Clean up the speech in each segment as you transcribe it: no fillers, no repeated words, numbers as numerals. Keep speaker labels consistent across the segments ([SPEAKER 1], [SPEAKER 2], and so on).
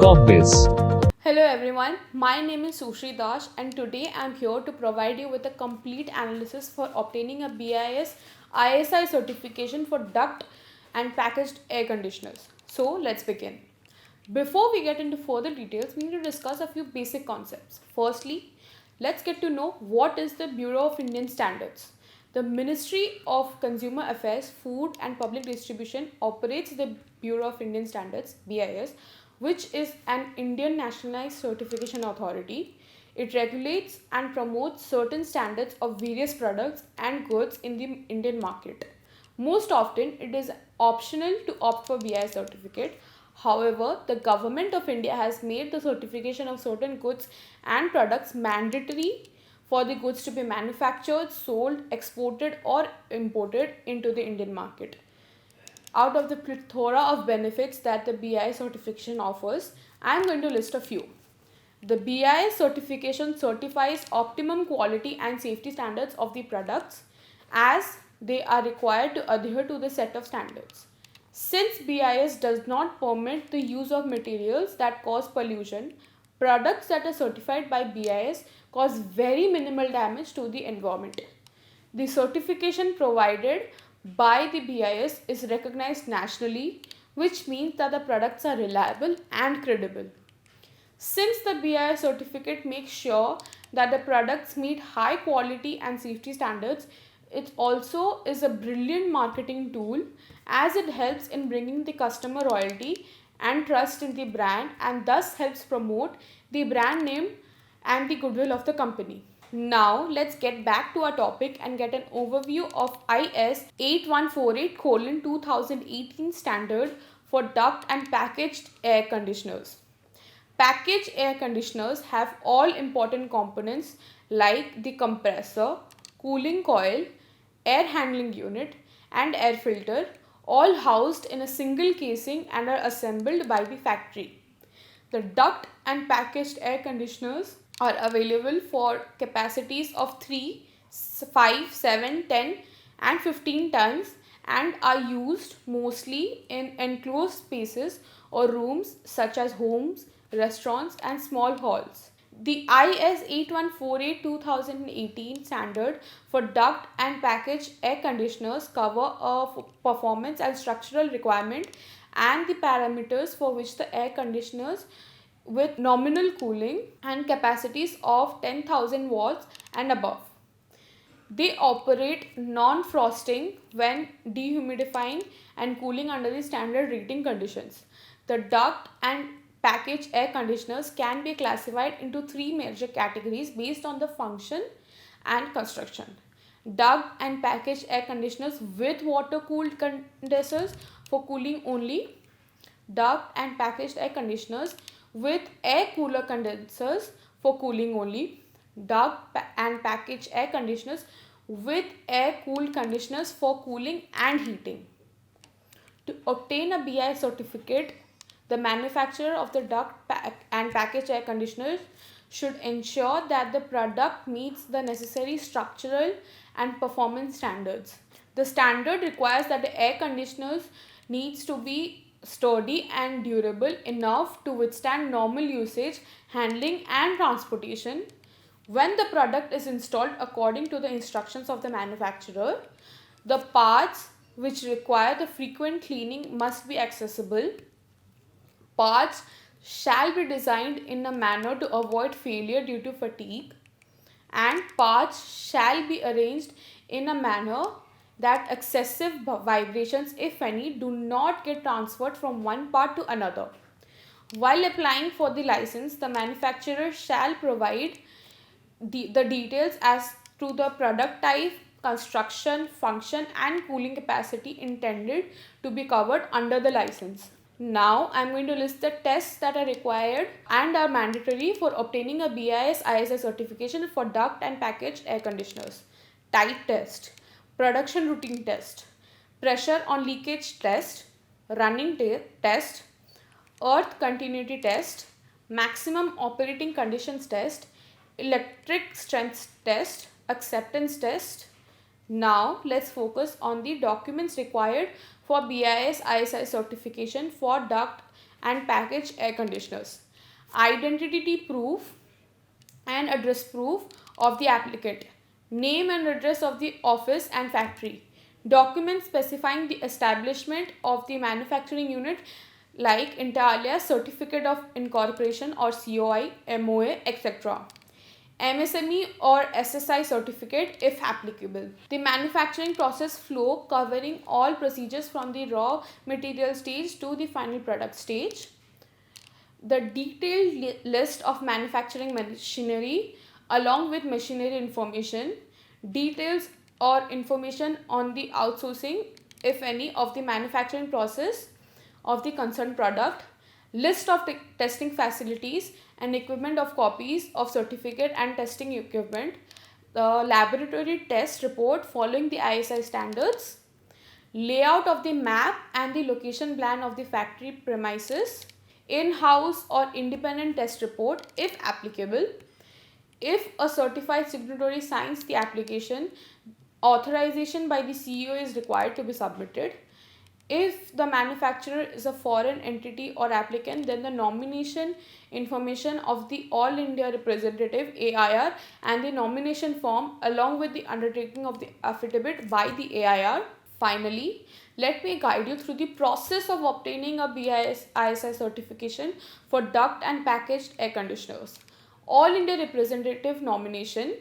[SPEAKER 1] Corpbiz.
[SPEAKER 2] Hello everyone, my name is Sushri Dash and today I am here to provide you with a complete analysis for obtaining a BIS ISI certification for duct and packaged air conditioners. So let's begin. Before we get into further details, we need to discuss a few basic concepts. Firstly, let's get to know what is the Bureau of Indian Standards. The Ministry of Consumer Affairs, Food and Public Distribution operates the Bureau of Indian Standards (BIS), which is an Indian nationalized certification authority. It regulates and promotes certain standards of various products and goods in the Indian market. Most often, it is optional to opt for BIS certificate. However, the government of India has made the certification of certain goods and products mandatory for the goods to be manufactured, sold, exported, or imported into the Indian market. Out of the plethora of benefits that the BIS certification offers, I am going to list a few. The BIS certification certifies optimum quality and safety standards of the products as they are required to adhere to the set of standards. Since BIS does not permit the use of materials that cause pollution, products that are certified by BIS cause very minimal damage to the environment. The certification provided by the BIS is recognized nationally, which means that the products are reliable and credible. Since the BIS certificate makes sure that the products meet high quality and safety standards, it also is a brilliant marketing tool as it helps in bringing the customer loyalty and trust in the brand and thus helps promote the brand name and the goodwill of the company. Now let's get back to our topic and get an overview of IS 8148:2018 standard for duct and packaged air conditioners. Packaged air conditioners have all important components like the compressor, cooling coil, air handling unit, and air filter, all housed in a single casing and are assembled by the factory. The duct and packaged air conditioners are available for capacities of 3, 5, 7, 10, and 15 tons and are used mostly in enclosed spaces or rooms such as homes, restaurants, and small halls. The IS 8148:2018 standard for duct and packaged air conditioners cover a performance and structural requirement and the parameters for which the air conditioners with nominal cooling and capacities of 10,000 watts and above. They operate non-frosting when dehumidifying and cooling under the standard rating conditions. The duct and packaged air conditioners can be classified into three major categories based on the function and construction. Duct and packaged air conditioners with water-cooled condensers for cooling only. Duct and packaged air conditioners with air cooler condensers for cooling only. Duct and packaged air conditioners with air cooled conditioners for cooling and heating. To obtain a BI certificate, the manufacturer of the duct and packaged air conditioners should ensure that the product meets the necessary structural and performance standards. The standard requires that the air conditioners needs to be sturdy and durable enough to withstand normal usage, handling, and transportation. When the product is installed according to the instructions of the manufacturer, the parts which require the frequent cleaning must be accessible. Parts shall be designed in a manner to avoid failure due to fatigue, and parts shall be arranged in a manner that excessive vibrations, if any, do not get transferred from one part to another. While applying for the license, the manufacturer shall provide the details as to the product type, construction, function, and cooling capacity intended to be covered under the license. Now I am going to list the tests that are required and are mandatory for obtaining a BIS ISI certification for duct and packaged air conditioners. Type test, production routine test, pressure on leakage test, running test, earth continuity test, maximum operating conditions test, electric strength test, acceptance test. Now let's focus on the documents required for BIS ISI certification for duct and packaged air conditioners. Identity proof and address proof of the applicant. Name and address of the office and factory. Documents specifying the establishment of the manufacturing unit like inter alia certificate of incorporation or COI, MOA, etc. MSME or SSI certificate if applicable. The manufacturing process flow covering all procedures from the raw material stage to the final product stage. The detailed list of manufacturing machinery along with machinery information, details or information on the outsourcing, if any, of the manufacturing process of the concerned product, list of testing facilities and equipment of copies of certificate and testing equipment, the laboratory test report following the ISI standards, layout of the map and the location plan of the factory premises, in-house or independent test report if applicable. If a certified signatory signs the application, authorization by the CEO is required to be submitted. If the manufacturer is a foreign entity or applicant, then the nomination information of the All India Representative AIR and the nomination form along with the undertaking of the affidavit by the AIR. Finally, let me guide you through the process of obtaining a BIS ISI certification for duct and packaged air conditioners. All India Representative nomination.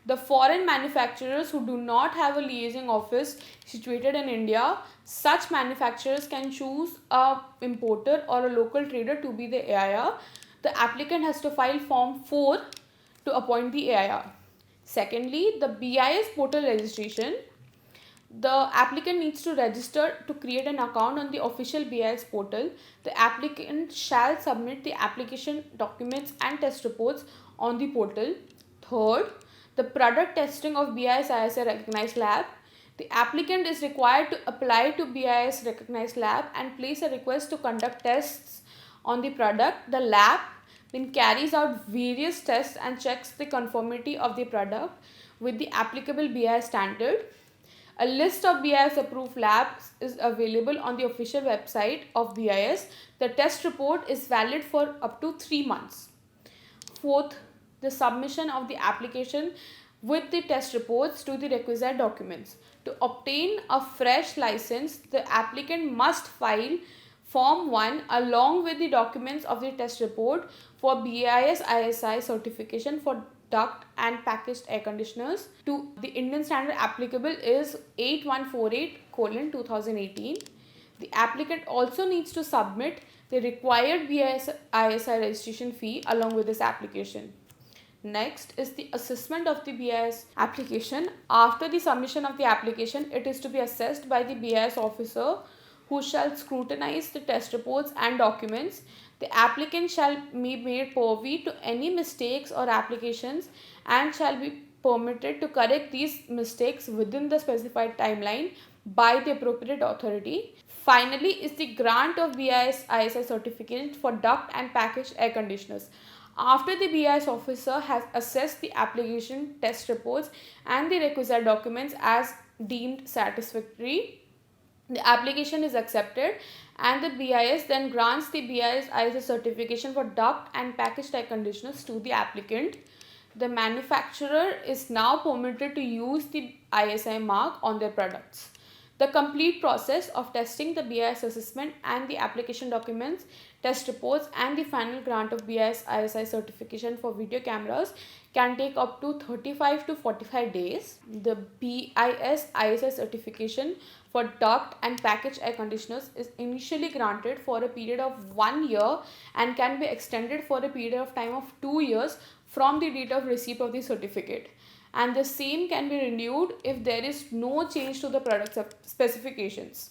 [SPEAKER 2] The foreign manufacturers who do not have a liaising office situated in India, such manufacturers can choose a importer or a local trader to be the AIR. The applicant has to file Form 4 to appoint the AIR. Secondly, the BIS portal registration. The applicant needs to register to create an account on the official BIS portal. The applicant shall submit the application documents and test reports on the portal. Third, the product testing of BIS ISI recognized lab. The applicant is required to apply to BIS recognized lab and place a request to conduct tests on the product. The lab then carries out various tests and checks the conformity of the product with the applicable BIS standard. A list of BIS approved labs is available on the official website of BIS. The test report is valid for up to 3 months. Fourth, the submission of the application with the test reports to the requisite documents. To obtain a fresh license, the applicant must file Form 1 along with the documents of the test report for BIS ISI certification for duct and packaged air conditioners. To the Indian standard applicable is 8148:2018. The applicant also needs to submit the required BIS ISI registration fee along with this application. Next is the assessment of the BIS application. After the submission of the application, it is to be assessed by the BIS officer who shall scrutinize the test reports and documents. The applicant shall be made privy to any mistakes or applications and shall be permitted to correct these mistakes within the specified timeline by the appropriate authority. Finally is the grant of BIS ISI certificate for duct and packaged air conditioners. After the BIS officer has assessed the application, test reports and the requisite documents as deemed satisfactory, the application is accepted and the BIS then grants the BIS ISI certification for duct and packaged air conditioners to the applicant. The manufacturer is now permitted to use the ISI mark on their products. The complete process of testing the BIS assessment and the application documents, test reports and the final grant of BIS ISI certification for video cameras can take up to 35 to 45 days. The BIS ISI certification for duct and packaged air conditioners is initially granted for a period of 1 year and can be extended for a period of time of 2 years from the date of receipt of the certificate, and the same can be renewed if there is no change to the product specifications.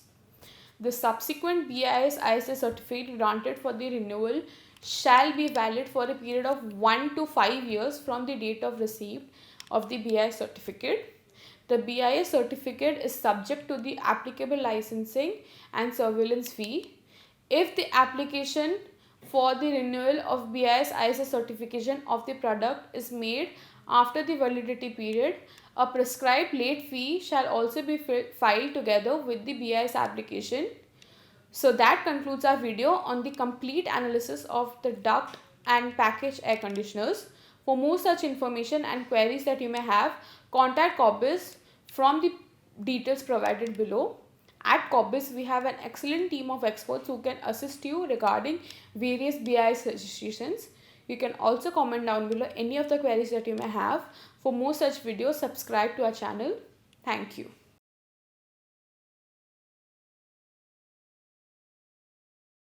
[SPEAKER 2] The subsequent BIS ISI certificate granted for the renewal shall be valid for a period of 1 to 5 years from the date of receipt of the BIS certificate. The BIS certificate is subject to the applicable licensing and surveillance fee. If the application for the renewal of BIS ISI certification of the product is made after the validity period, a prescribed late fee shall also be filed together with the BIS application. So that concludes our video on the complete analysis of the duct and package air conditioners. For more such information and queries that you may have, contact Corpbiz from the details provided below. At Corpbiz, we have an excellent team of experts who can assist you regarding various BIS registrations. You can also comment down below any of the queries that you may have. For more such videos, subscribe to our channel. Thank you.